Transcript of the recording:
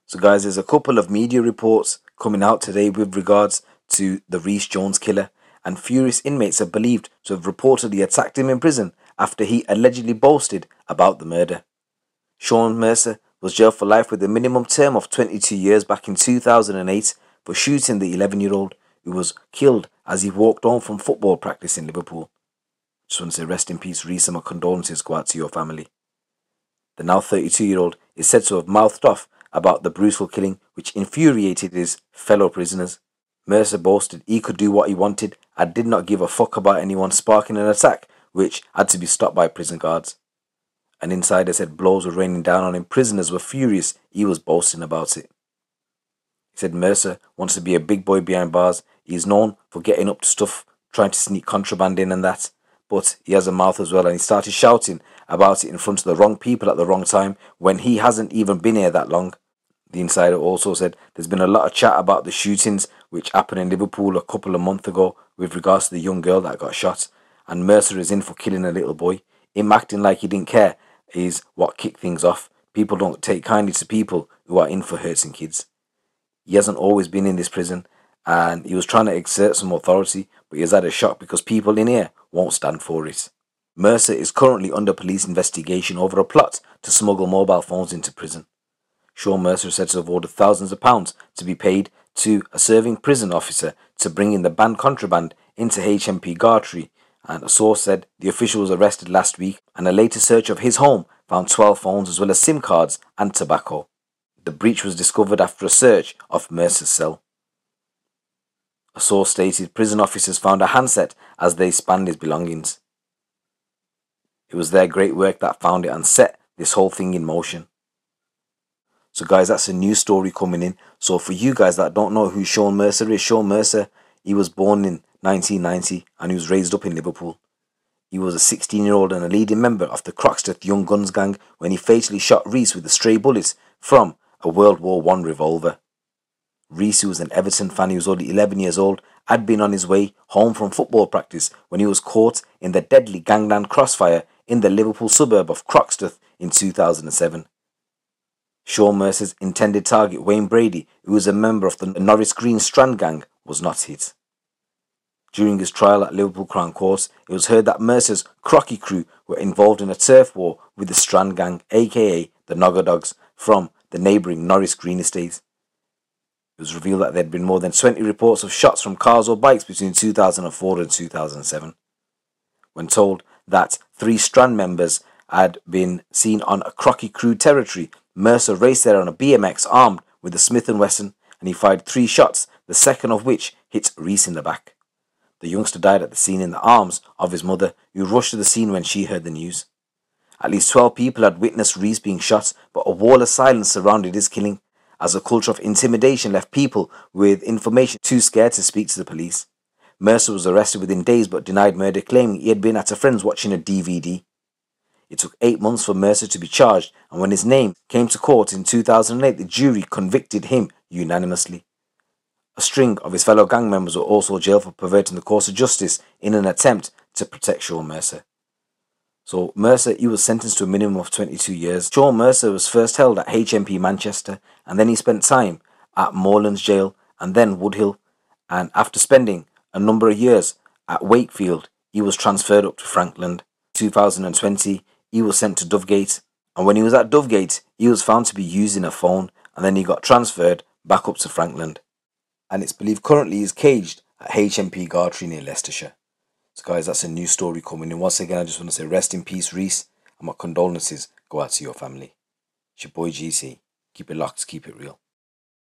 So guys, there's a couple of media reports coming out today with regards to the Rhys Jones killer, and furious inmates are believed to have reportedly attacked him in prison after he allegedly boasted about the murder. Sean Mercer was jailed for life with a minimum term of 22 years back in 2008 for shooting the 11-year-old who was killed as he walked home from football practice in Liverpool. Just want to say rest in peace, Rhys, and my condolences go out to your family. The now 32-year-old is said to have mouthed off about the brutal killing which infuriated his fellow prisoners. Mercer boasted he could do what he wanted and did not give a fuck about anyone sparking an attack which had to be stopped by prison guards. An insider said blows were raining down on him. Prisoners were furious he was boasting about it. He said Mercer wants to be a big boy behind bars. He is known for getting up to stuff, trying to sneak contraband in and that. But he has a mouth as well, and he started shouting about it in front of the wrong people at the wrong time when he hasn't even been here that long. The insider also said there's been a lot of chat about the shootings which happened in Liverpool a couple of months ago with regards to the young girl that got shot, and Mercer is in for killing a little boy. Him acting like he didn't care is what kicked things off. People don't take kindly to people who are in for hurting kids. He hasn't always been in this prison, and he was trying to exert some authority, but he has had a shock because people in here won't stand for it. Mercer is currently under police investigation over a plot to smuggle mobile phones into prison. Sean Mercer is said to have ordered thousands of pounds to be paid to a serving prison officer to bring in the banned contraband into HMP Gartree, and a source said the official was arrested last week, and a later search of his home found 12 phones as well as SIM cards and tobacco. The breach was discovered after a search of Mercer's cell. A source stated prison officers found a handset as they spanned his belongings. It was their great work that found it and set this whole thing in motion. So guys, that's a new story coming in. So for you guys that don't know who Sean Mercer is, Sean Mercer, he was born in 1990 and he was raised up in Liverpool. He was a 16-year-old and a leading member of the Croxteth Young Guns gang when he fatally shot Rhys with a stray bullet from a World War I revolver. Rhys, who was an Everton fan, he was only 11 years old, had been on his way home from football practice when he was caught in the deadly gangland crossfire in the Liverpool suburb of Croxteth in 2007. Sean Mercer's intended target, Wayne Brady, who was a member of the Norris Green Strand gang, was not hit. During his trial at Liverpool Crown Court, it was heard that Mercer's Crocky crew were involved in a turf war with the Strand gang, aka the Nogger Dogs, from the neighbouring Norris Green estate. It was revealed that there had been more than 20 reports of shots from cars or bikes between 2004 and 2007. When told that 3 Strand members had been seen on a Crocky crew territory, Mercer raced there on a BMX armed with a Smith & Wesson, and he fired 3 shots, the second of which hit Rhys in the back. The youngster died at the scene in the arms of his mother, who rushed to the scene when she heard the news. At least 12 people had witnessed Rhys being shot, but a wall of silence surrounded his killing, as a culture of intimidation left people with information too scared to speak to the police. Mercer was arrested within days but denied murder, claiming he had been at a friend's watching a DVD. It took 8 months for Mercer to be charged, and when his name came to court in 2008, the jury convicted him unanimously. A string of his fellow gang members were also jailed for perverting the course of justice in an attempt to protect Sean Mercer. So Mercer, he was sentenced to a minimum of 22 years. Sean Mercer was first held at HMP Manchester, and then he spent time at Moorlands Jail and then Woodhill, and after spending a number of years at Wakefield, he was transferred up to Frankland. 2020, he was sent to Dovegate, and when he was at Dovegate, he was found to be using a phone, and then he got transferred back up to Frankland. And it's believed currently he's caged at HMP Gartree near Leicestershire. So guys, that's a new story coming in. Once again, I just want to say rest in peace, Rhys, and my condolences go out to your family. It's your boy GC. Keep it locked, keep it real.